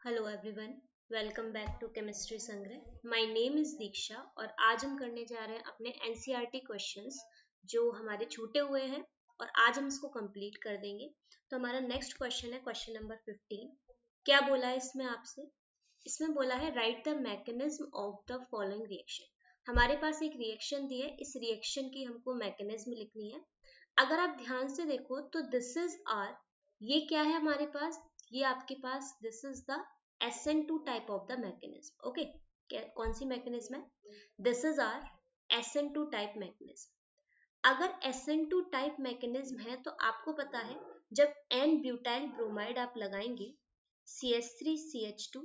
Hello everyone, welcome back to chemistry Sangrah. My name is Diksha और आज हम करने जा रहे हैं अपने एनसीईआरटी क्वेश्चंस जो हमारे छूटे हुए हैं और आज हम इसको कंप्लीट कर देंगे। तो हमारा नेक्स्ट क्वेश्चन है क्वेश्चन नंबर 15। क्या बोला है इसमें आपसे? इसमें बोला है right the mechanism of the following reaction. हमारे पास एक रिएक्शन दी है, इस रिएक्शन की हमको मैकेनिज्म लिखनी है। अगर आप ध्यान से देखो तो दिस इज आर, ये क्या है हमारे पास? ये आपके पास this is the SN2 type of the mechanism. Okay, कौन सी मैकेनिज्म है? This is our SN2 type mechanism. अगर SN2 टाइप मैकेनिज्म है तो आपको पता है जब N ब्यूटाइल ब्रोमाइड आप लगाएंगे CH3CH2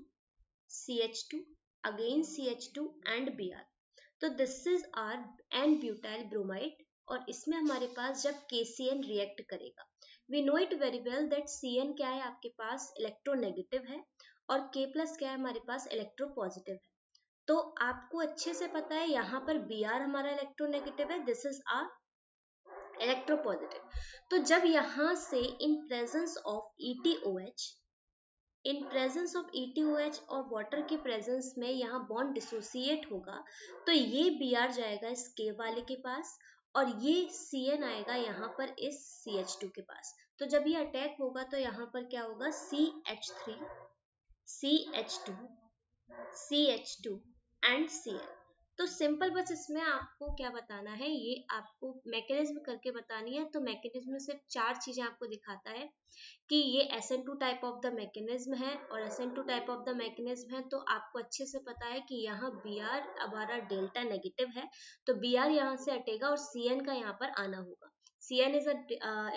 CH2 again CH2 and Br, तो this is are N butyl bromide और इसमें हमारे पास जब KCN रिएक्ट करेगा, we know it very well that CN क्या है आपके पास? इलेक्ट्रोनेगेटिव है और K प्लस क्या है हमारे पास? इलेक्ट्रोपॉजिटिव है। तो आपको अच्छे से पता है यहाँ पर Br हमारा इलेक्ट्रोनेगेटिव है, दिस इज आर इलेक्ट्रोपॉजिटिव। तो जब यहाँ से इन presence of ETOH, in presence of ETOH और वाटर के प्रेजेंस में यहाँ बॉन्ड डिसोसिएट होगा, तो ये Br जाएगा इस K वाले के पास और ये CN आएगा यहाँ पर इस CH2 के पास। तो जब ये अटैक होगा तो यहाँ पर क्या होगा? CH3 CH2 CH2 and Cl। तो सिंपल, बस इसमें आपको क्या बताना है, ये आपको मैकेनिज्म करके बतानी है। तो मैकेनिज्म में सिर्फ चार चीजें आपको दिखाता है कि ये SN2 type of the mechanism है और SN2 type of the mechanism है तो आपको अच्छे से पता है कि यहाँ Br हमारा डेल्टा नेगेटिव है, तो Br यहाँ से हटेगा और Cn का यहाँ पर आना होगा। Cn is a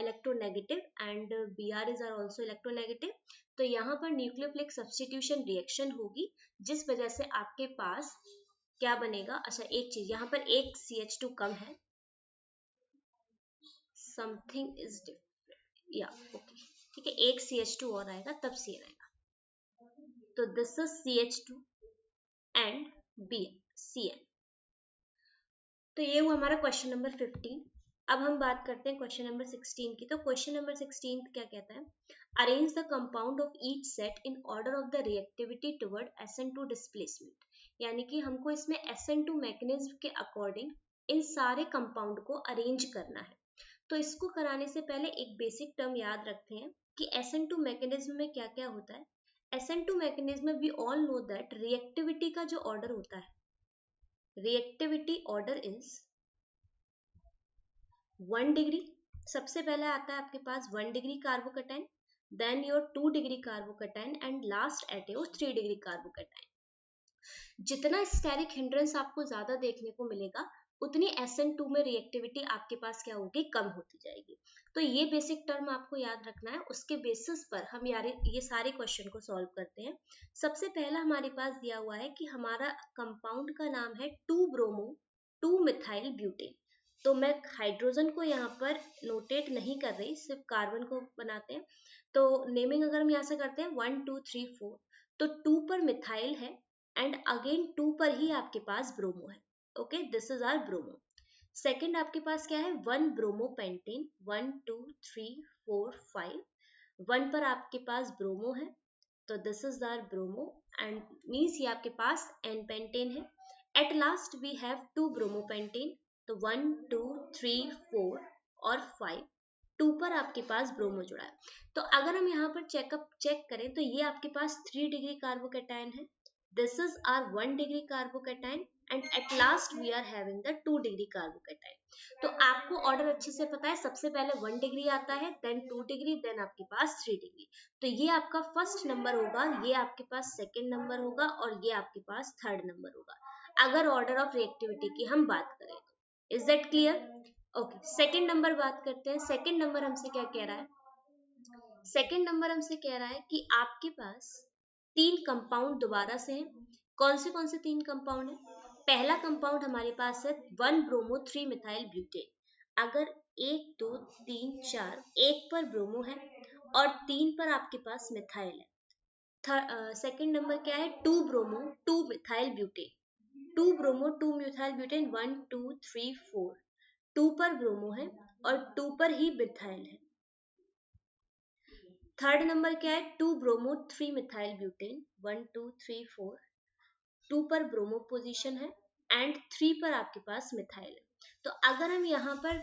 electronegative and Br is also electronegative। तो यहाँ पर न्यूक्लियोफिलिक सब्स्टिट्यूशन रिएक्शन होगी जिस वजह से आपके पास क्या बनेगा? अच्छा, एक चीज यहाँ पर एक CH2 कम है, समथिंग इज डिफरेंट या ओके, ठीक है, एक CH2 और आएगा तब Cn आएगा। तो this is CH2 and Cn। तो ये हुआ हमारा क्वेश्चन नंबर 15। अब हम बात करते हैं क्वेश्चन नंबर 16 की। तो क्वेश्चन नंबर 16 क्या कहता है? Arrange the compound of each set in order of the reactivity toward SN2 displacement. यानी कि हमको इसमें SN2 मैकेनिज्म के अकॉर्डिंग इन सारे कंपाउंड को अरेंज करना है। तो इसको कराने से पहले एक बेसिक टर्म याद रखते हैं कि SN2 मैकेनिज्म में क्या क्या होता है। SN2 मैकेनिज्म में we all know that reactivity का जो ऑर्डर होता है, रिएक्टिविटी ऑर्डर इज 1 डिग्री। सबसे पहले आता है आपके पास 1 degree carbocation, then your 2 degree carbocation and last at your 3 degree carbocation. जितना स्टेरिक हिंड्रेंस आपको ज्यादा देखने को मिलेगा उतनी SN2 में रिएक्टिविटी आपके पास क्या होगी? कम होती जाएगी। तो ये बेसिक टर्म आपको याद रखना है, उसके बेसिस पर हम ये सारे क्वेश्चन को सॉल्व करते हैं। सबसे पहला हमारे पास दिया हुआ है कि हमारा कंपाउंड का नाम है 2 ब्रोमो 2 मिथाइल ब्यूटेन। तो मैं हाइड्रोजन को यहाँ पर नोटेट नहीं कर रही, सिर्फ कार्बन को बनाते हैं। तो नेमिंग अगर हम यहाँ से करते हैं 1 2 3 4, तो 2 पर मिथाइल है एंड अगेन 2 पर ही आपके पास ब्रोमो है। Okay, this is our bromo. Second आपके पास क्या है? 1 ब्रोमो पेंटेन, 1 2 3 4 5, 1 पर आपके पास ब्रोमो है, तो this is our bromo and means ये आपके पास N पेंटेन है। At last we have 2 bromo pentane, तो 1 2 3 4 और 5, 2 पर आपके पास ब्रोमो जुड़ा है। तो अगर हम यहाँ पर चेक करें तो ये आपके पास 3 डिग्री कार्बोकैटायन है, this is our 1 degree carbocation and at last we are having the 2 degree carbocation. तो आपको ऑर्डर अच्छे से पता है, सबसे पहले 1 डिग्री आता है, देन 2 डिग्री, देन आपके पास 3 डिग्री। तो ये आपका फर्स्ट नंबर होगा, ये आपके पास सेकंड नंबर होगा और ये आपके पास थर्ड नंबर होगा अगर ऑर्डर ऑफ रिएक्टिविटी की हम बात करें तो। Is that clear? Okay, second number बात करते हैं। सेकंड नंबर हमसे क्या कह रहा है? सेकंड नंबर हमसे कह रहा है कि आपके पास 3 कंपाउंड दोबारा से हैं। कौन से 3 कंपाउंड है? पहला कंपाउंड हमारे पास है 1 ब्रोमो 3 मिथाइल ब्यूटेन। अगर 1 2 3 4 1 पर ब्रोमो है और 3 पर आपके पास मिथाइल है। सेकंड नंबर क्या है? 2 bromo 2 methyl butane, 2 bromo 2 methyl butane, 1 2 3 4, 2 पर ब्रोमो है और 2 पर ही मिथाइल है। थर्ड नंबर क्या है, 2 ब्रोमो 3 मिथाइल ब्यूटेन, 1 2 3 4, 2 पर ब्रोमो पोजीशन है एंड 3 पर आपके पास मिथाइल है। तो अगर हम यहाँ पर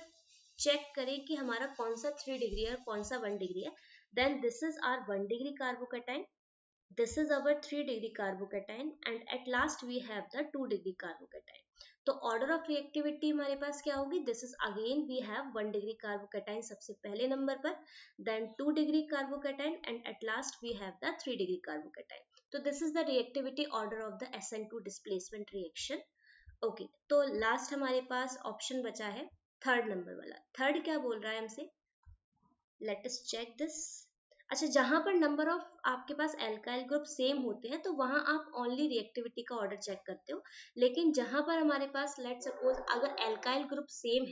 चेक करें कि हमारा कौन सा 3 डिग्री है और कौन सा 1 डिग्री है, then this is our 1 degree carbocation, this is our 3 degree carbocation and at last we have the 2 degree carbocation. तो order of reactivity हमारे पास क्या होगी, this is again we have 1 degree carbocation सबसे पहले नंबर पर, then 2 degree carbocation and at last we have the 3 degree carbocation. तो this is the reactivity order of the SN2 displacement reaction. okay, तो last हमारे पास option बचा है third number वाला। Third क्या बोल रहा है हमसे, let us check this. अच्छा, जहां पर नंबर ऑफ आपके पास एल्काइल ग्रुप सेम होते हैं तो वहां आप ओनली रिएक्टिविटी का ऑर्डर चेक करते हो, लेकिन जहां पर हमारे पास लेट सपोज अगर एल्काइल ग्रुप सेम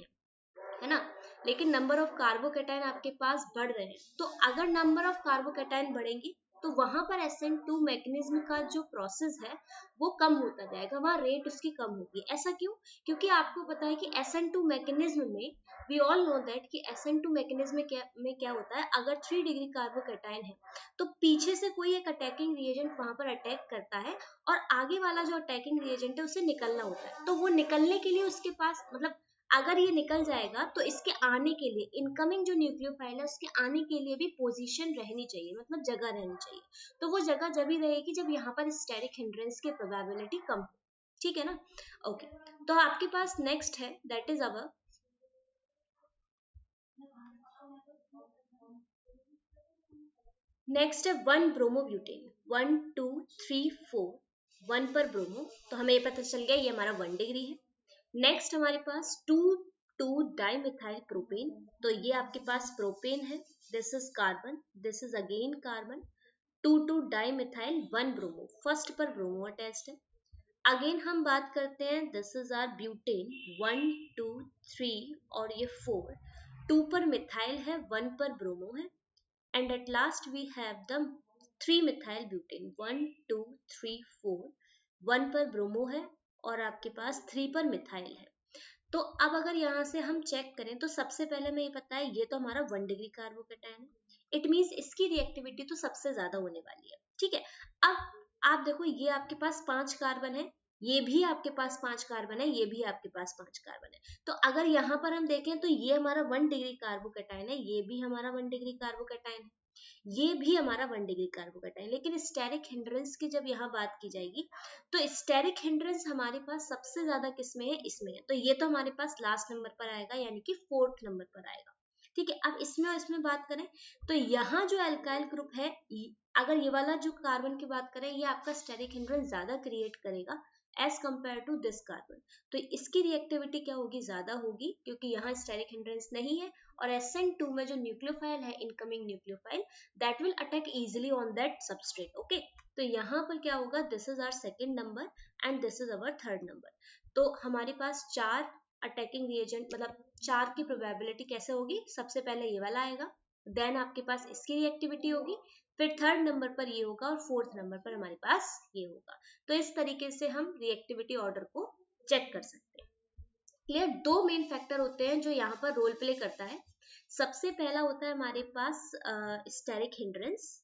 है ना, लेकिन नंबर ऑफ कार्बोकेटाइन आपके पास बढ़ रहे हैं, तो अगर नंबर ऑफ कार्बोकेटाइन बढ़ेंगे तो वहां पर SN2 मैकेनिज्म का जो प्रोसेस है वो कम होता जाएगा, वहां रेट उसकी कम होगी। ऐसा क्यों? क्योंकि आपको पता है कि SN2 मैकेनिज्म में वी ऑल नो दैट कि SN2 मैकेनिज्म में क्या होता है, अगर 3 डिग्री कार्बोकेटाइन है तो पीछे से कोई एक अटैकिंग रिएजेंट वहां पर अटैक करता है और आगे वाला जो अटैकिंग रिएजेंट है उसे निकलना होता है। तो वो निकलने के लिए उसके पास मतलब अगर ये निकल जाएगा तो इसके आने के लिए इनकमिंग जो न्यूक्लियोफाइल है उसके आने के लिए भी पोजीशन रहनी चाहिए, मतलब जगह रहनी चाहिए। तो वो जगह जब ही रहेगी जब यहाँ पर स्टेरिक हिंड्रेंस की प्रोबेबिलिटी कम हो, ठीक है ना। ओके, तो आपके पास नेक्स्ट है दैट इज अवर नेक्स्ट है 1 ब्रोमोब्यूटेन, 1 2 3 4, 1 पर ब्रोमो, तो हमें ये पता चल गया ये हमारा 1 डिग्री है। नेक्स्ट हमारे पास 2 2 डाइमिथाइल प्रोपेन, तो ये आपके पास प्रोपेन है, this is carbon, this is again carbon, 2 2 dimethyl 1 bromo, first पर ब्रोमो अटैच्ड है। अगेन हम बात करते हैं, दिस इज आर ब्यूटेन, 1 2 3 और ये 4, 2 पर मिथाइल है 1 पर ब्रोमो है and at last we have the 3 methyl butane, 1 2 3 4, 1 पर ब्रोमो है और आपके पास 3 पर मिथाइल है। तो अब अगर यहाँ से हम चेक करें तो सबसे पहले हमें ये पता है ये तो हमारा 1 डिग्री कार्बोकेटाइन है, इट मींस इसकी रिएक्टिविटी तो सबसे ज्यादा होने वाली है, ठीक है। अब आप देखो ये आपके पास 5 कार्बन है, ये भी आपके पास 5 कार्बन है, ये भी आपके पास 5 कार्बन है। तो अगर यहाँ पर हम देखें तो ये हमारा 1 डिग्री कार्बोकेटाइन है, ये भी हमारा 1 डिग्री कार्बोकेटाइन है, ये भी हमारा 1 डिग्री कार्बोकेटाइन। लेकिन स्टेरिक हिंड्रेंस की जब यहाँ बात की जाएगी तो स्टेरिक हिंड्रेंस हमारे पास सबसे ज्यादा किसमें है, इसमें है। तो ये तो हमारे पास लास्ट नंबर पर आएगा, यानी कि 4th नंबर पर आएगा, ठीक है। अब इसमें और इसमें बात करें तो यहाँ जो एल्काइल ग्रुप है, अगर ये वाला जो कार्बन की बात करें, ये आपका स्टेरिक हिंड्रेंस ज्यादा क्रिएट करेगा as compared to this carbon, तो इसकी रिएक्टिविटी क्या होगी, ज्यादा होगी, क्योंकि यहाँ स्टेरिक हिंड्रेंस नहीं है और SN2 में जो न्यूक्लियोफाइल है, incoming nucleophile, that will attack easily on that substrate. Okay, तो यहाँ पर क्या होगा, this is our second number and this is our third number. तो हमारे पास 4 अटैकिंग रिएजेंट, मतलब 4 की प्रोबेबिलिटी कैसे होगी, सबसे पहले ये वाला आएगा, देन आपके पास इसकी रिएक्टिविटी होगी, फिर थर्ड नंबर पर ये होगा और फोर्थ नंबर पर हमारे पास ये होगा। तो इस तरीके से हम रिएक्टिविटी ऑर्डर को चेक कर सकते हैं। क्लियर, 2 मेन फैक्टर होते हैं जो यहाँ पर रोल प्ले करता है। सबसे पहला होता है हमारे पास स्टेरिक हिंड्रेंस,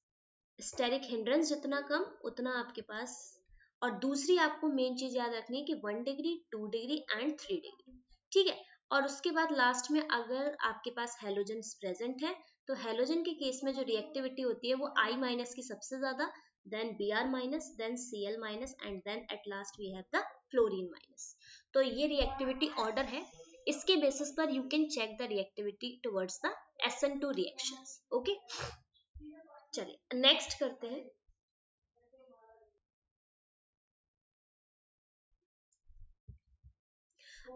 स्टेरिक हिंड्रेंस जितना कम उतना आपके पास, और दूसरी आपको मेन चीज याद रखनी है कि 1 डिग्री 2 डिग्री एंड 3 डिग्री, ठीक है। और उसके बाद लास्ट में अगर आपके पास हेलोजन प्रेजेंट है तो हेलोजन के केस में जो रिएक्टिविटी होती है वो I माइनस की सबसे ज्यादा, then Br minus, then Cl minus and then at last we have the fluorine minus. तो ये रिएक्टिविटी ऑर्डर है, इसके बेसिस पर you can check the reactivity towards the SN2 reactions. Okay, चलिए नेक्स्ट करते हैं।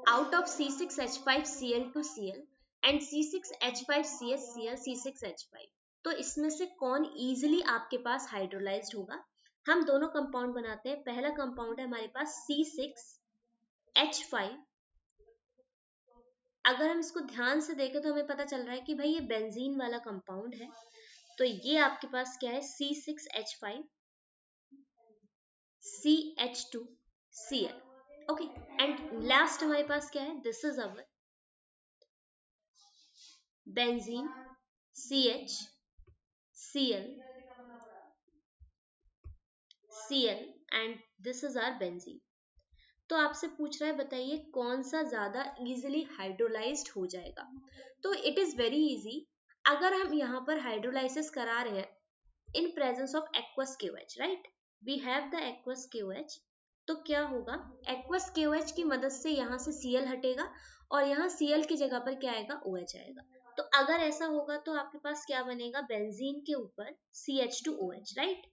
Out of C6H5Cl2Cl and C6H5CsCl C6H5, तो इसमें से कौन इजीली आपके पास हाइड्रोलाइज्ड होगा। हम दोनों कंपाउंड बनाते हैं, पहला कंपाउंड है हमारे पास C6H5। अगर हम इसको ध्यान से देखें तो हमें पता चल रहा है कि भाई ये बेंजीन वाला कंपाउंड है, तो ये आपके पास क्या है, C6H5CH2Cl। ओके, एंड लास्ट हमारे पास क्या है, this is our benzene CH Cl, Cl and this is our benzene. तो आपसे पूछ रहा है बताइए कौन सा ज्यादा इजीली हाइड्रोलाइज्ड हो जाएगा। तो इट इज वेरी इजी। अगर हम यहाँ पर हाइड्रोलाइसिस करा रहे हैं in presence of aqueous KOH, right, we have the aqueous KOH, तो क्या होगा, एक्वस KOH की मदद से यहाँ से Cl हटेगा और यहाँ Cl की जगह पर क्या आएगा, OH आएगा। तो अगर ऐसा होगा तो आपके पास क्या बनेगा, बेंजीन के ऊपर CH2OH, right,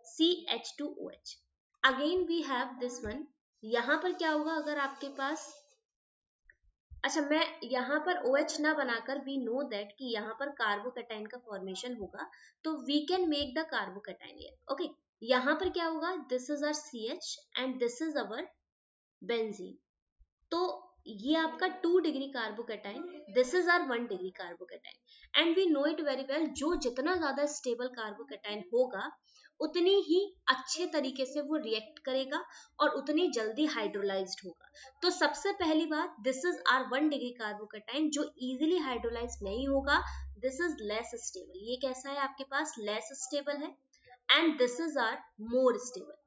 CH2OH। Again we have this one, यहाँ पर क्या होगा अगर आपके पास, अच्छा मैं यहाँ पर OH ना बनाकर वी नो दैट कि यहाँ पर कार्बोकैटायन का फॉर्मेशन होगा, तो we can make the carbocation here. Okay, यहाँ पर क्या होगा, this is our CH and this is our benzene. तो ये आपका 2 degree carbocation, this is our 1 degree carbocation and we know it very well, जो जितना ज्यादा स्टेबल कार्बोकैटायन होगा उतनी ही अच्छे तरीके से वो रिएक्ट करेगा और उतनी जल्दी हाइड्रोलाइज्ड होगा। तो सबसे पहली बात, this is our 1 degree carbocation जो इजीली हाइड्रोलाइज नहीं होगा, दिस इज लेस स्टेबल। ये कैसा है आपके पास, लेस स्टेबल है, and this is our more stable.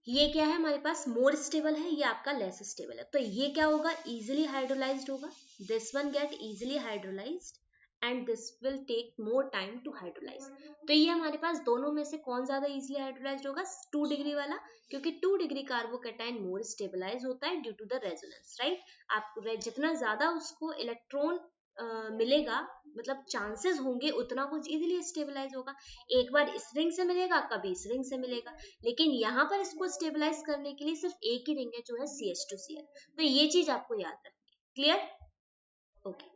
ये क्या है हमारे पास, मोर स्टेबल है, ये आपका लेस स्टेबल है। तो ये क्या होगा, इजीली हाइड्रोलाइज्ड होगा, this one get easily hydrolysed and this will take more time to hydrolyse. तो ये हमारे पास दोनों में से कौन ज्यादा इजीली हाइड्रोलाइज्ड होगा, 2 डिग्री वाला, क्योंकि 2 डिग्री कार्बोकैटायन मोर स्टेबलाइज होता है due to the resonance, right. आपको जितना ज्यादा उसको इलेक्ट्रॉन मिलेगा, मतलब चांसेस होंगे, उतना कुछ इजीली स्टेबलाइज होगा। एक बार इस रिंग से मिलेगा, कभी इस रिंग से मिलेगा, लेकिन यहाँ पर इसको स्टेबलाइज करने के लिए सिर्फ एक ही रिंग है जो है CH2Cl। तो ये चीज आपको याद रखनी है, क्लियर, ओके।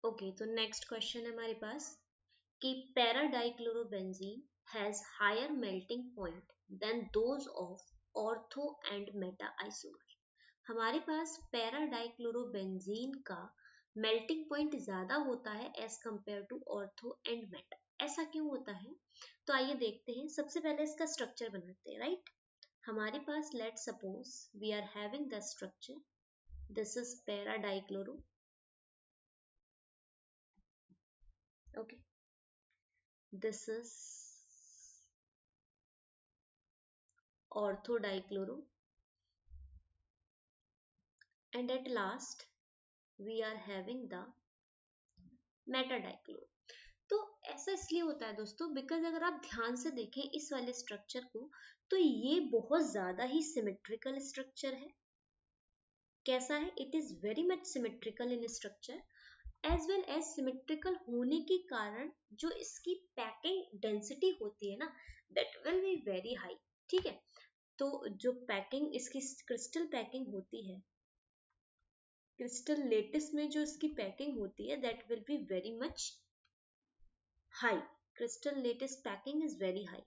ओके, तो नेक्स्ट क्वेश्चन है हमारे पास कि para dichlorobenzene has higher melting point than those of ortho and meta isomer. हमारे पास पैरा डाइक्लोरोबेंजीन का मेल्टिंग पॉइंट ज्यादा होता है as compared to ortho and meta. ऐसा क्यों होता है, तो आइए देखते हैं। सबसे पहले इसका स्ट्रक्चर बनाते हैं, राइट। हमारे पास let suppose we are having the structure, this is para dichloro, okay, this is ortho dichloro, and at last we are having the meta dichloro। तो ऐसा इसलिए होता है दोस्तों, बिकॉज अगर आप ध्यान से देखें इस वाले स्ट्रक्चर को, तो ये बहुत ज्यादा ही सिमेट्रिकल स्ट्रक्चर है। कैसा है, it is very much symmetrical in structure, as well as symmetrical होने के कारण जो इसकी पैकिंग डेंसिटी होती है ना, that will be very high, ठीक है। तो जो पैकिंग इसकी क्रिस्टल पैकिंग होती है, क्रिस्टल लेटिस में जो इसकी पैकिंग होती है, that will be very much high, crystal lettuce packing is very high.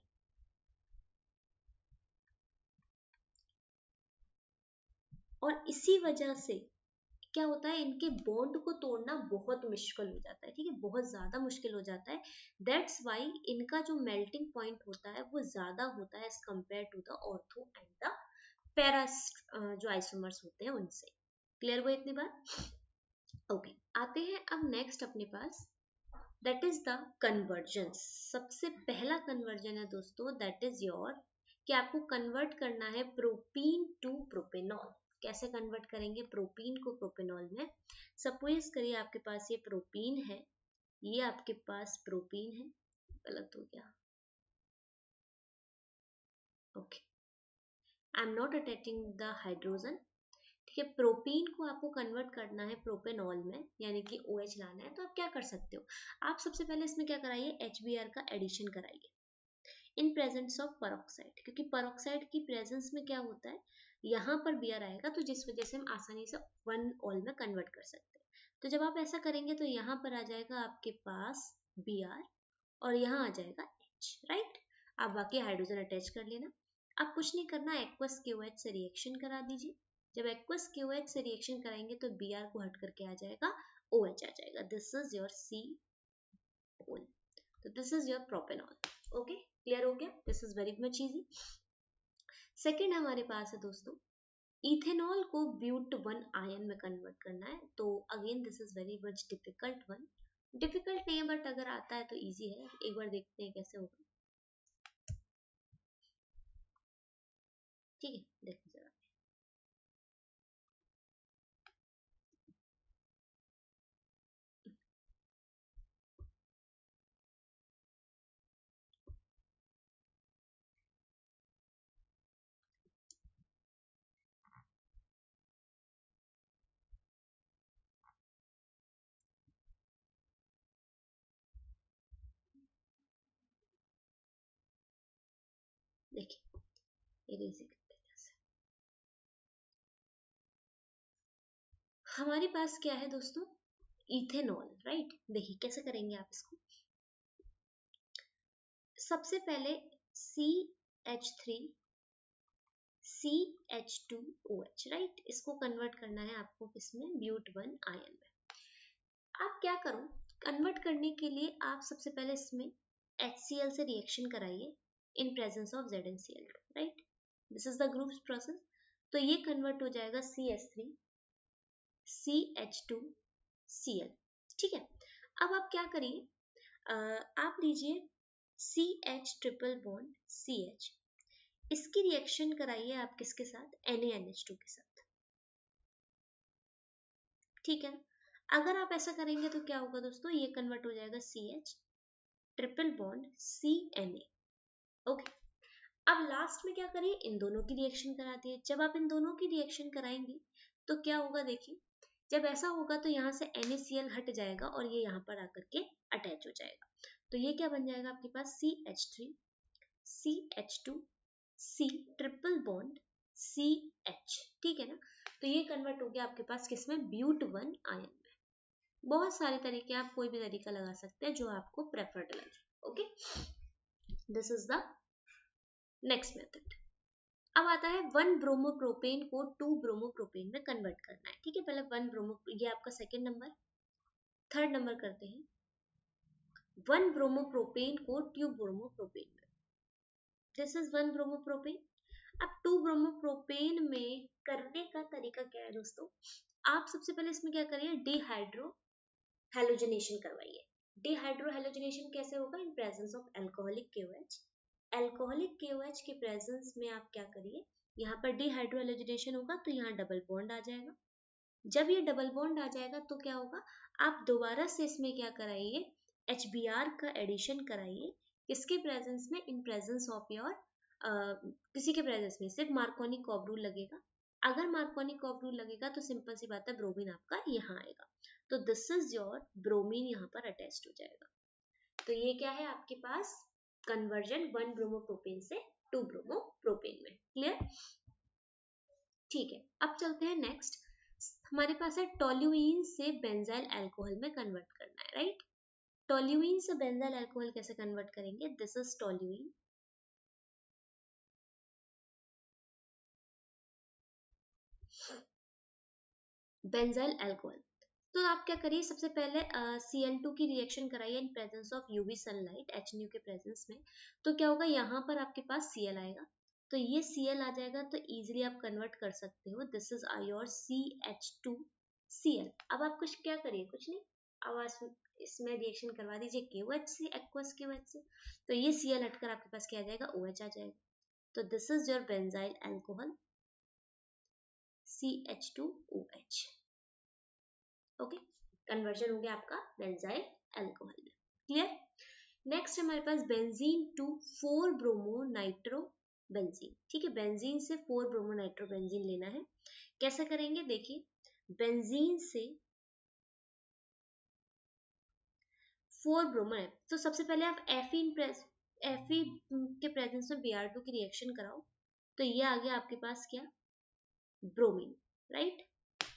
और इसी वजह से क्या होता है, इनके बॉन्ड को तोड़ना बहुत मुश्किल हो जाता है, ठीक है, बहुत ज्यादा मुश्किल हो जाता है। दैट्स वाई इनका जो मेल्टिंग पॉइंट होता है वो ज्यादा होता है as compared to the ortho and the para जो आइसोमर्स होते हैं उनसे। क्लियर हुआ इतनी बार, ओके। आते हैं अब नेक्स्ट अपने पास, दैट इज द कन्वर्जन। सबसे पहला कन्वर्जन है दोस्तों, दैट इज योर, कि आपको कन्वर्ट करना है प्रोपीन टू प्रोपेनॉल। कैसे कन्वर्ट करेंगे प्रोपीन को प्रोपेनॉल में। सपोज करिए आपके पास ये प्रोपीन है, ये आपके पास प्रोपीन है, गलत हो गया, okay, I am not attaching the hydrogen, ठीक है। प्रोपीन को आपको कन्वर्ट करना है प्रोपेनॉल में, यानी कि OH लाना है। तो आप क्या कर सकते हो, आप सबसे पहले इसमें क्या कराइए, HBr का एडिशन कराइए इन प्रेजेंस ऑफ परऑक्साइड, क्योंकि परऑक्साइड की प्रेजेंस में क्या होता है, यहाँ पर Br आएगा, तो जिस वजह से हम आसानी से 1 ऑल में कन्वर्ट कर सकते हैं। तो जब आप ऐसा करेंगे तो यहाँ पर आ जाएगा आपके पास Br और यहाँ आ जाएगा H, राइट। आप बाकी हाइड्रोजन अटैच कर लेना। अब कुछ नहीं करना, एक्वस KOH से रिएक्शन करा दीजिए। जब एक्वस KOH से रिएक्शन कराएंगे तो Br को हट करके आ जाएगा OH आ जाएगा, दिस इज योर C पोल, तो this is your propanol. Okay, clear हो गया? This is very much easy. Second हमारे पास है दोस्तों, इथेनॉल को ब्यूट वन आयन में कन्वर्ट करना है। तो again this is very much difficult one. Difficult नहीं है बट अगर आता है तो इजी है। एक बार देखते हैं कैसे होगा। ठीक है, देखो जरा। देखिए ये इजी करते हैं जैसे। हमारे पास क्या है दोस्तों, इथेनॉल, राइट। देखिए कैसे करेंगे आप इसको। सबसे पहले CH3 CH2OH, राइट, इसको कन्वर्ट करना है आपको किसमें, ब्यूट वन आयन में। आप क्या करो, कन्वर्ट करने के लिए आप सबसे पहले इसमें HCl से रिएक्शन कराइए इन presence of ZnCl2, right. This is the group process. तो ये कन्वर्ट हो जाएगा CH3 CH2Cl, ठीक है। अब आप क्या करिए, आप लीजिए CH ट्रिपल बॉन्ड CH, इसकी रिएक्शन कराइए आप किसके साथ, NaNH2 के साथ, ठीक है। अगर आप ऐसा करेंगे तो क्या होगा दोस्तों, ये कन्वर्ट हो जाएगा CH triple bond CNA, okay. अब लास्ट में क्या करिए, इन दोनों की रिएक्शन करा दिए। जब आप इन दोनों की रिएक्शन कराएंगे तो क्या होगा, देखिए जब ऐसा होगा तो यहाँ से NaCl हट जाएगा और ये यहाँ पर आकर के अटैच हो जाएगा। तो ये क्या बन जाएगा आपके पास, CH3 CH2 C triple bond CH, ठीक है ना। तो ये कन्वर्ट हो गया आपके पास किसमें, ब्यूट वन आयन में। बहुत सारे तरीके, आप कोई भी तरीका लगा सकते हैं जो आपको प्रेफर्ड लगे, okay. This is the next method. अब आता है वन ब्रोमोप्रोपेन को टू ब्रोमोप्रोपेन में कन्वर्ट करना है, ठीक है। पहले वन ब्रोमो, ये आपका सेकेंड नंबर। थर्ड नंबर करते हैं, वन ब्रोमोप्रोपेन को टू ब्रोमोप्रोपेन में। This is one bromopropane. अब टू ब्रोमोप्रोपेन में करने का तरीका क्या है दोस्तों, आप सबसे पहले इसमें क्या करिए, डिहाइड्रो हेलोजनेशन करवाइए। डिहाइड्रो हेलोजनेशन कैसे होगा, इन presence of alcoholic KOH। Alcoholic KOH के प्रेजेंस में आप क्या करिए, यहाँ पर डिहाइड्रो हेलोजनेशन होगा तो यहाँ डबल बॉन्ड आ जाएगा। जब ये डबल बॉन्ड आ जाएगा तो क्या होगा, आप दोबारा से इसमें क्या कराइए, HBr का एडिशन कराइए। किसके प्रेजेंस में, इन प्रेजेंस ऑफ योर किसी के प्रेजेंस में सिर्फ मार्कोनी कॉब रूल लगेगा। अगर मार्कोनी कॉब रूल लगेगा तो सिंपल सी बात है, ब्रोमीन आपका यहाँ आएगा। तो दिस इज योर ब्रोमीन, यहाँ पर अटैच्ड हो जाएगा। तो ये क्या है आपके पास, कन्वर्जन वन ब्रोमोप्रोपेन से टू ब्रोमोप्रोपेन में। क्लियर, ठीक है। अब चलते हैं नेक्स्ट। हमारे पास है टोल्यूइन से बेंजाइल अल्कोहल में कन्वर्ट करना है, राइट। टोल्यूइन से बेंजाइल अल्कोहल कैसे कन्वर्ट करेंगे, this is toluene benzyl alcohol. तो आप क्या करिए, सबसे पहले Cl2 की रिएक्शन कराइए इन presence of UV sunlight HNU के प्रेजेंस में। तो क्या होगा, यहाँ पर आपके पास Cl आएगा, तो ये Cl आ जाएगा तो इजीली आप कन्वर्ट कर सकते हो। This is your CH2Cl। अब आप कुछ क्या करिए, कुछ नहीं, अब आप इसमें रिएक्शन करवा दीजिए KOH से, एक्वस KOH से। तो ये Cl हटकर आपके पास क्या आ जाएगा, OH आ जाएगा। तो this is your benzyl alcohol CH2OH, okay. Conversion हो गया आपका बेंजाइल अल्कोहल में। क्लियर। नेक्स्ट हमारे पास benzene to 4 bromo nitro benzene, ठीक है। बेंजीन से 4 ब्रोमो नाइट्रो बेंजीन लेना है। कैसे करेंगे, देखिए बेंजीन से 4 ब्रोमो है तो सबसे पहले आप Fe के प्रेजेंस में Br2 की रिएक्शन कराओ। तो ये आ गया आपके पास क्या, ब्रोमीन, राइट।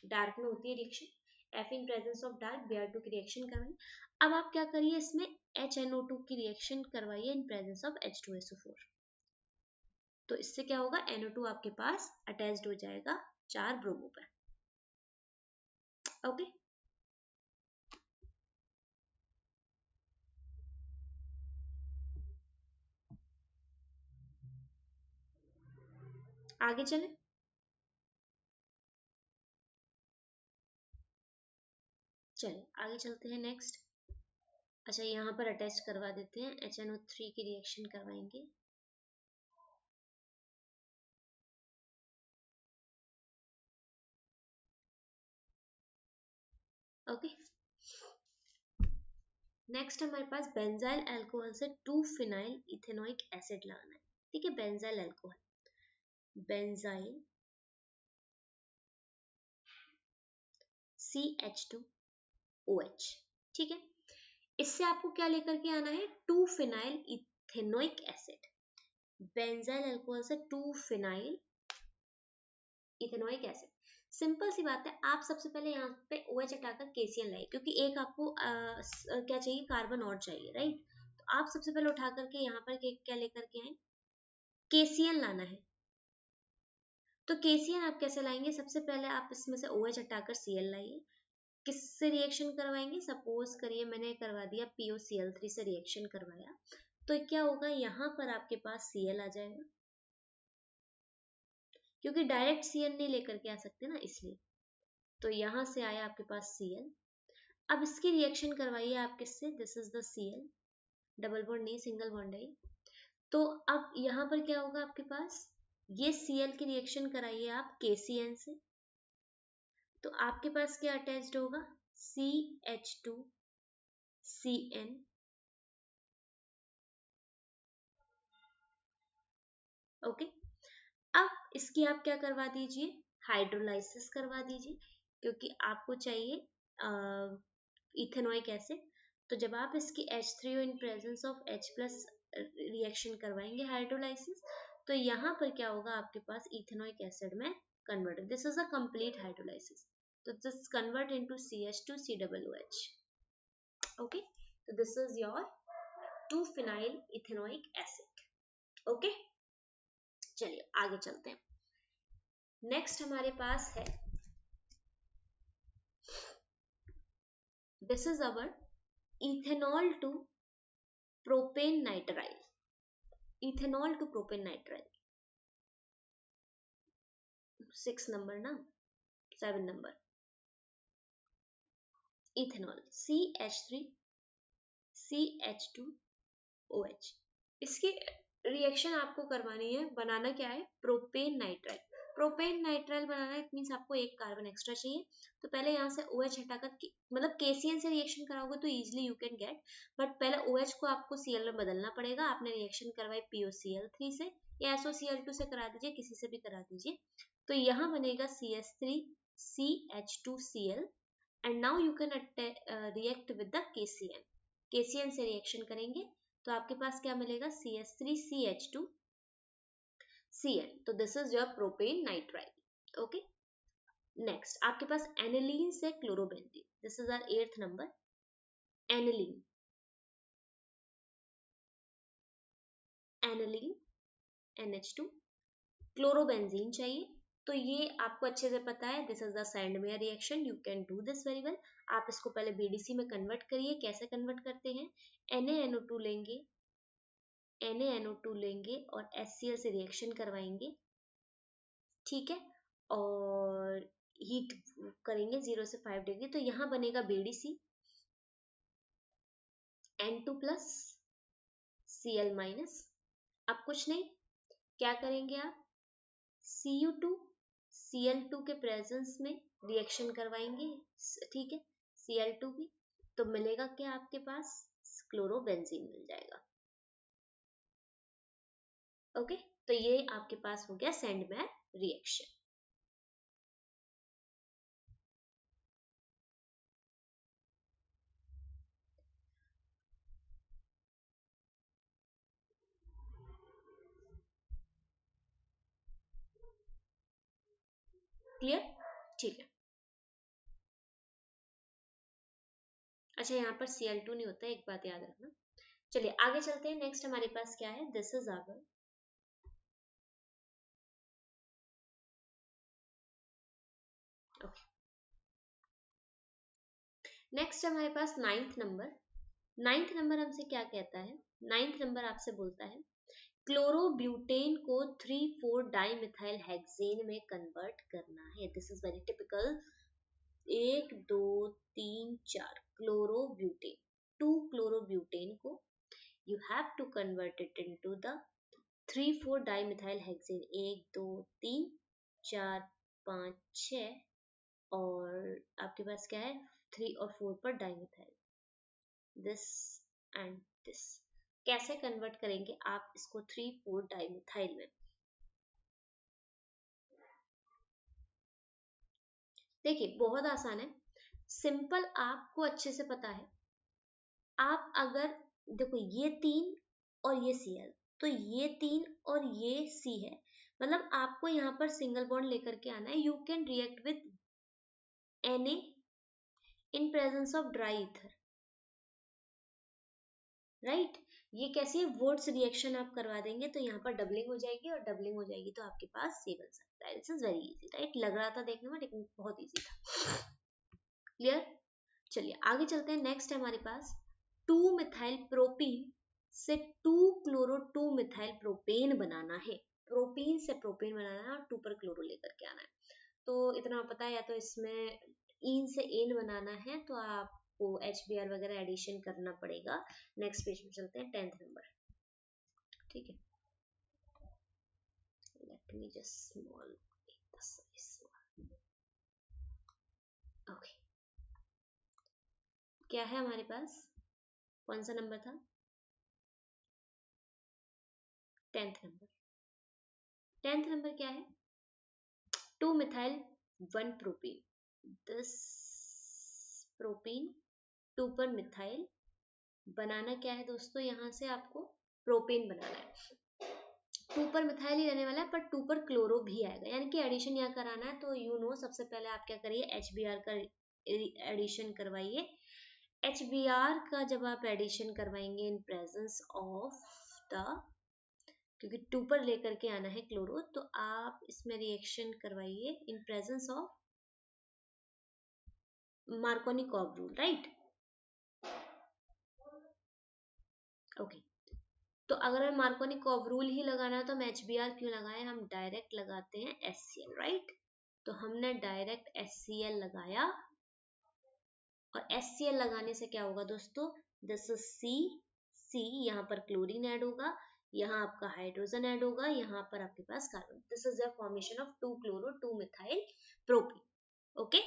डार्क में होती है reaction, F in presence of dark, Br2 की रिएक्शन करवाइए। अब आप क्या करिए, इसमें HNO2 की रिएक्शन करवाइए इन प्रेजेंस ऑफ H2SO4। तो इससे क्या होगा, NO2 आपके पास अटैच्ड हो जाएगा 4 ब्रोमो पर, ओके। आगे चले। चलिए आगे चलते हैं नेक्स्ट। अच्छा यहाँ पर अटैच करवा देते हैं, HNO3 की रिएक्शन करवाएंगे। ओके, नेक्स्ट हमारे पास बेंजाइल अल्कोहल से 2 फिनाइल इथेनोइक एसिड लाना है। ठीक है, बेंजाइल अल्कोहल, बेंजाइल CH2OH। ठीक है, इससे आपको क्या लेकर के आना है, 2 phenyl ethanoic acid. Benzyl alcohol से 2 फिनाइल इथेनोइक एसिड। सिंपल सी बात है, आप सबसे पहले यहाँ पे OH हटाकर KCl लाइए, क्योंकि एक आपको क्या चाहिए, कार्बन और चाहिए, राइट। तो आप सबसे पहले उठा करके यहाँ पर क्या लेकर के आए, KCl लाना है। तो KCl आप कैसे लाएंगे, सबसे पहले आप इसमें से OH हटाकर Cl लाइए। किससे रिएक्शन करवाएंगे, सपोज करिए मैंने करवा दिया POCl3 से रिएक्शन करवाया, तो क्या होगा, यहाँ पर आपके पास Cl आ जाएगा, क्योंकि डायरेक्ट Cl नहीं लेकर के आ सकते ना, इसलिए। तो यहाँ से आया आपके पास Cl। अब इसकी रिएक्शन करवाइए आप किससे, this is the Cl, double bond नहीं, सिंगल बॉन्ड है। तो अब यहाँ पर क्या होगा आपके पास, ये Cl की रिएक्शन कराइए आप KCN से, तो आपके पास क्या अटैच्ड होगा, CH2CN। ओके, अब इसकी आप क्या करवा दीजिए, हाइड्रोलाइसिस करवा दीजिए, क्योंकि आपको चाहिए इथेनोइक एसिड। तो जब आप इसकी H3O in presence of H plus reaction करवाएंगे हाइड्रोलाइसिस, तो यहाँ पर क्या होगा, आपके पास इथेनोइक एसिड में convert, this is a complete hydrolysis. तो this convert into CH2COOH। Okay, तो this is your 2 phenyl ethanoic acid. Okay, चलिए आगे चलते हैं। नेक्स्ट हमारे पास है, this is our ethanol to propane nitrile, ethanol to propane nitrile, 6 number ना, 7 नंबर, इथेनॉल CH3CH2OH। इसकी रिएक्शन आपको करवानी है, बनाना क्या है, प्रोपेन नाइट्राइल। प्रोपेन नाइट्राइल बनाना है, इट मींस आपको एक कार्बन एक्स्ट्रा चाहिए। तो पहले यहाँ से OH हटाकर, मतलब KCN से रिएक्शन कराओगे तो easily you can get, but पहले OH को आपको Cl में बदलना पड़ेगा। आपने रिएक्शन करवाई POCl3 से या SOCl2 से करा दीजिए, किसी से भी करा दीजिए। तो यहाँ बनेगा CH3CH2Cl, and now you can react with the KCN। KCN से रिएक्शन करेंगे तो आपके पास क्या मिलेगा, CH3CH2Cl। तो this is your propane nitrile. Okay, next आपके पास एनिलीन से chlorobenzene, this is our 8th number, aniline, aniline NH2, chlorobenzene चाहिए। तो ये आपको अच्छे से पता है, this is the Sandmeyer reaction, you can do this very well. आप इसको पहले BDC में कन्वर्ट करिए। कैसे कन्वर्ट करते हैं, NaNO2 लेंगे, NaNO2 लेंगे और HCl से रिएक्शन करवाएंगे, ठीक है, और हीट करेंगे 0 से 5 डिग्री। तो यहाँ बनेगा BDC, N2 plus Cl minus. अब कुछ नहीं, क्या करेंगे आप, Cu2 Cl2 के प्रेजेंस में रिएक्शन करवाएंगे, ठीक है, Cl2 भी, तो मिलेगा क्या आपके पास, क्लोरोबेंजीन मिल जाएगा। ओके, तो ये आपके पास हो गया सैंडमेयर रिएक्शन। क्लियर, ठीक है। अच्छा यहाँ पर Cl2 नहीं होता है, एक बात याद रखना। चलिए आगे चलते हैं। नेक्स्ट हमारे पास क्या है, दिस इज आवर नेक्स्ट हमारे पास 9th नंबर। 9th नंबर हमसे क्या कहता है, 9th नंबर आपसे बोलता है क्लोरोब्यूटेन को 3,4 डाइमिथाइल हेक्सेन में कन्वर्ट करना है। This is very typical. 1 2 3 4 chlorobutane, 2 chlorobutane को you have to convert it into the 3,4 dimethyl hexane. 1 2 3 4 5 6 और आपके पास क्या है 3 और 4 पर डाइमिथाइल, दिस एंड दिस। कैसे कन्वर्ट करेंगे आप इसको 3,4 डाइमिथाइल में? देखिए बहुत आसान है, सिंपल, आपको अच्छे से पता है। आप अगर देखो ये 3 और ये Cl, तो ये 3 और ये C है, मतलब आपको यहाँ पर सिंगल बॉन्ड लेकर के आना है। You can react with Na in presence of dry ether, right. ये कैसी है, वुड्स रिएक्शन आप करवा देंगे तो यहाँ पर डबलिंग हो जाएगी, और डबलिंग हो जाएगी तो आपके पास C बन सकता है। This is very easy, right. लग रहा था देखने में लेकिन बहुत इजी था। क्लियर? चलिए आगे चलते हैं। नेक्स्ट है हमारे पास 2 मिथाइल प्रोपीन से 2 क्लोरो 2 मिथाइल प्रोपेन बनाना है। प्रोपीन से प्रोपेन बनाना है और 2 पर क्लोरो लेकर के आना है। तो इतना पता है, या तो इसमें इन से एन बनाना है तो आपको HBr वगैरह एडिशन करना पड़ेगा। नेक्स्ट पेज में चलते हैं, 10th नंबर। ठीक है, let me just small okay. क्या है हमारे पास, कौन सा नंबर था? 10th number. 10th नंबर क्या है? 2 मिथाइल 1 प्रोपीन, दिस प्रोपीन 2 पर मिथाइल बनाना क्या है दोस्तों, यहाँ से आपको प्रोपेन बनाना है। 2 पर मिथाइल ही रहने वाला है, पर 2 पर क्लोरो भी आएगा, यानी कि एडिशन यहाँ कराना है। तो यू नो सबसे पहले आप क्या करिए, HBr का एडिशन करवाइए। HBr का जब आप एडिशन करवाएंगे इन प्रेजेंस ऑफ द, क्योंकि 2 पर लेकर के आना है क्लोरो, तो आप इसमें रिएक्शन करवाइए इन presence of Markovnikov rule, right. Okay, तो अगर हमें मार्कोनिकॉव रूल ही लगाना है तो हम HBr क्यों लगाए, हम डायरेक्ट लगाते हैं HCl, राइट। तो हमने डायरेक्ट HCl लगाया, और HCl लगाने से क्या होगा दोस्तों, दिस इज C, यहाँ पर क्लोरीन ऐड होगा, यहाँ आपका हाइड्रोजन ऐड होगा, यहाँ पर आपके पास कार्बन। This is the formation of 2 chloro 2 methyl propene. Okay,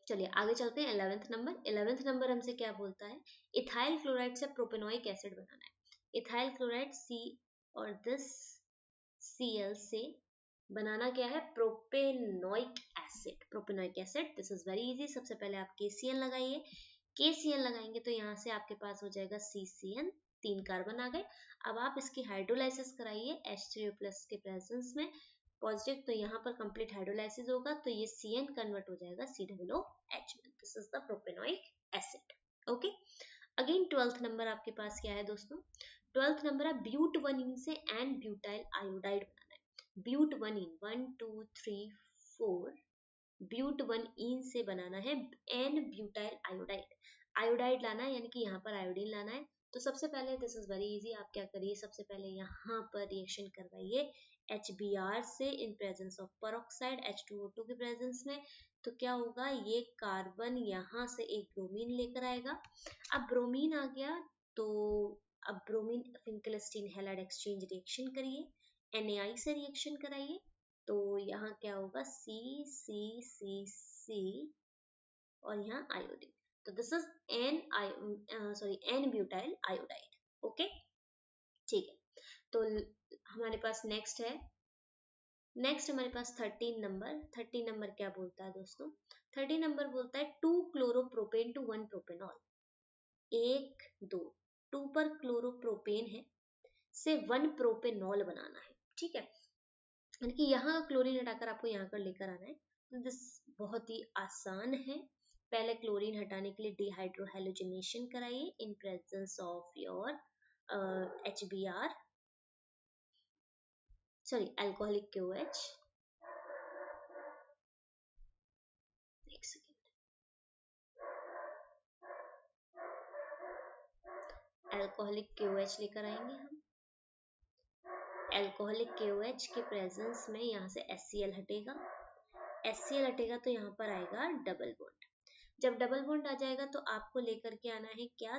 चलिए आगे चलते हैं। 11th number. 11th नंबर हमसे क्या बोलता है, इथाइल क्लोराइड से प्रोपेनोइक एसिड बनाना है। इथाइल क्लोराइड C और दिस Cl से बनाना क्या है, propanoic acid. Propanoic acid, this is very easy. सबसे पहले आप KCl लगाइए, KCl लगाएंगे तो यहाँ से आपके पास हो जाएगा CCN, 3 कार्बन आ गए। अब आप इसकी हाइड्रोलाइसिस कराइए H3O+ के प्रेजेंस में पॉजिटिव, तो यहाँ पर कंप्लीट हाइड्रोलाइसिस होगा, तो ये CN कन्वर्ट हो जाएगा COOH में। This is the propanoic acid. Okay, again 12th number आपके पास क्या है दोस्तों, 12th नंबर है ब्यूट-1-इन से एन ब्यूटाइल आयोडाइड बनाना है। ब्यूट-1-इन 1 2 3 4, ब्यूट-1-इन से बनाना है एन ब्यूटाइल आयोडाइड। आयोडाइड लाना है, यानी कि यहाँ पर आयोडीन लाना है। तो सबसे पहले दिस इज वेरी इजी, आप क्या करिए, सबसे पहले यहाँ पर रिएक्शन करवाइए HBr से इन प्रेजेंस ऑफ पेरोक्साइड H2O2 के प्रेजेंस में। तो क्या होगा, ये कार्बन यहाँ से एक ब्रोमीन लेकर आएगा। अब ब्रोमीन आ गया तो अब bromine Finkelstein halide exchange reaction करिए, NaI से रिएक्शन कराइए, तो यहाँ क्या होगा C और यहाँ आयोडीन। तो this is an butyl iodide. Okay, ठीक है। तो हमारे पास नेक्स्ट है, नेक्स्ट हमारे पास 13 नंबर। 13 नंबर क्या बोलता है दोस्तों, 13 नंबर बोलता है 2 क्लोरोप्रोपेन टू 1 प्रोपेनॉल। 1 2 2 पर क्लोरोप्रोपेन है से 1 प्रोपेनॉल बनाना है, ठीक है। यानी कि यहाँ क्लोरीन हटाकर आपको यहाँ पर लेकर आना है। तो दिस बहुत ही आसान है। पहले क्लोरीन हटाने के लिए डिहाइड्रोहेलोजिनेशन कराइए इन presence of your HBr, sorry alcoholic KOH। एक सेकेंड, अल्कोहलिक KOH लेकर आएंगे हम, एल्कोहलिक KOH के प्रेजेंस में यहाँ से HCl हटेगा, HCl हटेगा तो यहाँ पर आएगा डबल बॉन्ड। जब डबल बॉन्ड आ जाएगा तो आपको लेकर के आना है क्या,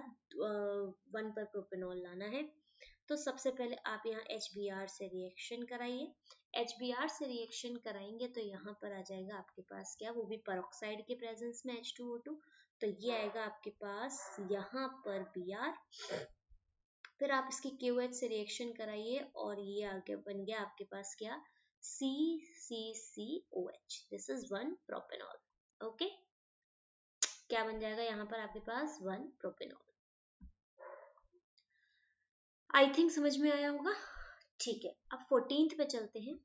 1 पर प्रोपेनॉल लाना है। तो सबसे पहले आप यहाँ HBr से रिएक्शन कराइए, HBr से रिएक्शन कराएंगे तो यहाँ पर आ जाएगा आपके पास क्या, वो भी पेरोक्साइड के प्रेजेंस में H2O2, तो ये आएगा आपके पास यहाँ पर Br। फिर आप इसकी KOH से रिएक्शन कराइए और ये आगे बन गया आपके पास क्या, CCCOH, this is 1 propanol. Okay, क्या बन जाएगा यहाँ पर आपके पास 1 प्रोपेनॉल। आई थिंक समझ में आया होगा। ठीक है, अब 14th पे चलते हैं।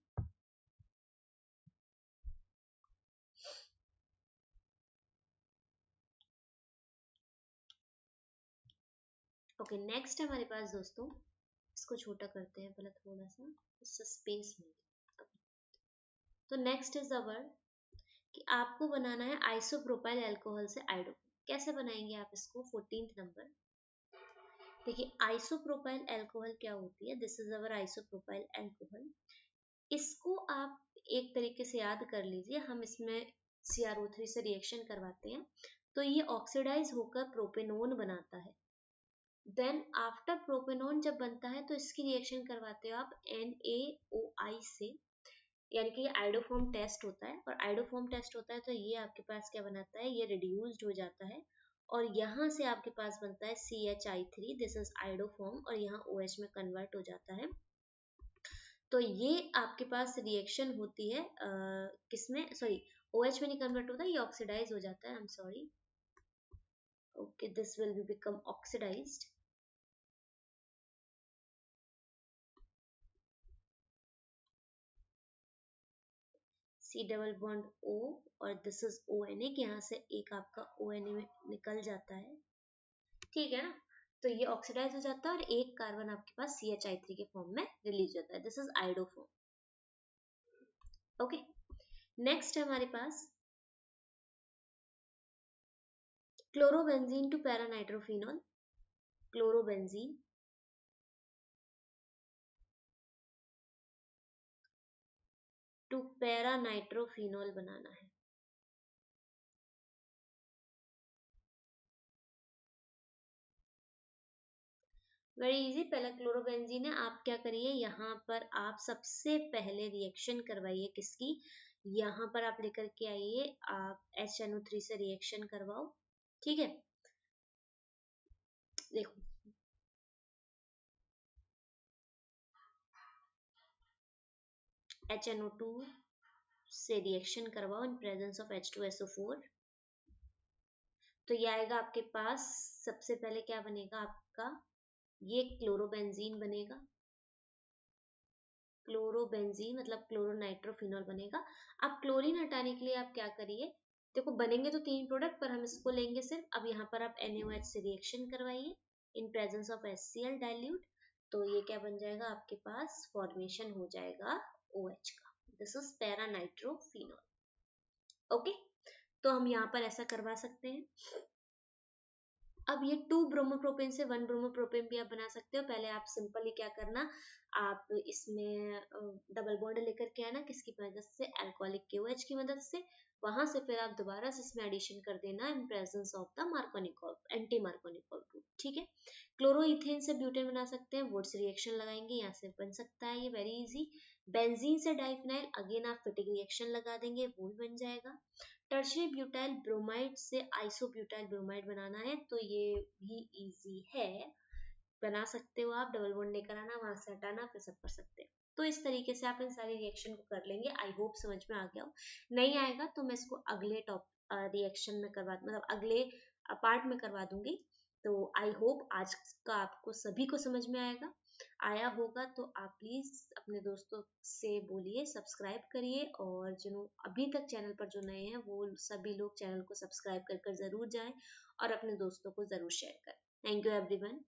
ओके, नेक्स्ट है हमारे पास दोस्तों, इसको छोटा करते हैं पहले थोड़ा सा, इससे स्पेस मिल जाए। तो नेक्स्ट इज अवर कि आपको बनाना है आइसोप्रोपाइल अल्कोहल से आयोडो। कैसे बनाएंगे आप इसको, 14th नंबर। देखिए आइसोप्रोपाइल अल्कोहल क्या होती है, this is our isopropyl alcohol. इसको आप एक तरीके से याद कर लीजिए, हम इसमें CrO3 से रिएक्शन करवाते हैं तो ये ऑक्सीडाइज होकर प्रोपेनोन बनाता है। देन आफ्टर प्रोपेनोन जब बनता है तो इसकी रिएक्शन करवाते हो आप NaOI से, यानी कि ये आयोडोफॉर्म टेस्ट होता है, और आयोडोफॉर्म टेस्ट होता है तो ये आपके पास क्या बनाता है, ये रिड्यूस्ड हो जाता है और यहाँ से आपके पास बनता है CHI3, दिस इज आयोडोफॉर्म, और यहाँ OH में कन्वर्ट हो जाता है। तो ये आपके पास रिएक्शन होती है किसमें, सॉरी OH में नहीं कन्वर्ट होता, ये ऑक्सीडाइज हो जाता है, I am sorry. Okay, this will be become oxidised. C double bond O और दिस इज ONA, कि यहाँ से एक आपका ONA में निकल जाता है, ठीक है ना। तो ये ऑक्सीडाइज हो जाता है और एक कार्बन आपके पास CHI3 के फॉर्म में रिलीज होता है, this is iodoform. Okay, next है हमारे पास chlorobenzene to paranitrophenol. Chlorobenzene to paranitrophenol बनाना है। वेरी इजी, पहला क्लोरोबेंजीन है, आप क्या करिए यहाँ पर आप सबसे पहले रिएक्शन करवाइए किसकी, यहाँ पर आप लेकर के आइए, आप HNO3 से रिएक्शन करवाओ, ठीक है। देखो HNO2 से रिएक्शन करवाओ इन प्रेजेंस ऑफ H2SO4, तो ये आएगा आपके पास, सबसे पहले क्या बनेगा आपका, ये क्लोरोबेंजीन बनेगा, क्लोरोबेंजीन मतलब क्लोरोनाइट्रोफिनॉल बनेगा। अब क्लोरीन हटाने के लिए आप क्या करिए, देखो बनेंगे तो 3 प्रोडक्ट पर हम इसको लेंगे सिर्फ। अब यहाँ पर आप NaOH से रिएक्शन करवाइए इन प्रेजेंस ऑफ HCl डाइल्यूट, तो ये क्या बन जाएगा आपके पास, फॉर्मेशन हो जाएगा OH का, दिस इज पैरानाइट्रोफिनॉल। ओके, तो हम यहाँ पर ऐसा करवा सकते हैं। अब ये 2 ब्रोमोप्रोपेन से 1 ब्रोमोप्रोपेन भी आप बना सकते हो। पहले आप सिंपली क्या करना, आप इसमें डबल बॉन्ड लेकर के आना, किसकी मदद से, अल्कोहलिक KOH की मदद से, वहां से फिर आप दोबारा से इसमें एडिशन कर देना इन presence of the मार्कोनिक anti Markovnikov group, ठीक है। क्लोरोइथेन से ब्यूटेन बना सकते हैं, वुड्स रिएक्शन लगाएंगे, यहाँ से बन सकता है ये, वेरी इजी। बेंजीन से डाइफिनाइल, अगेन आप फिटिंग रिएक्शन लगा देंगे, वुड बन जाएगा। टर्शरी ब्यूटाइल ब्रोमाइड से आइसोब्यूटाइल ब्रोमाइड बनाना है, तो ये भी इजी है, बना सकते हो आप, डबल बॉन्ड लेकर आना, वहां से हटाना, फिर सब कर सकते हैं। तो इस तरीके से आप इन सारी रिएक्शन को कर लेंगे। आई होप समझ में आ गया हो, नहीं आएगा तो मैं इसको अगले रिएक्शन में करवा, मतलब अगले पार्ट में करवा दूंगी। तो आई होप आज का आपको सभी को समझ में आया होगा, तो आप प्लीज अपने दोस्तों से बोलिए, सब्सक्राइब करिए, और जो अभी तक चैनल पर जो नए हैं वो सभी लोग चैनल को सब्सक्राइब कर जरूर जाएं और अपने दोस्तों को जरूर शेयर करें। Thank you everyone.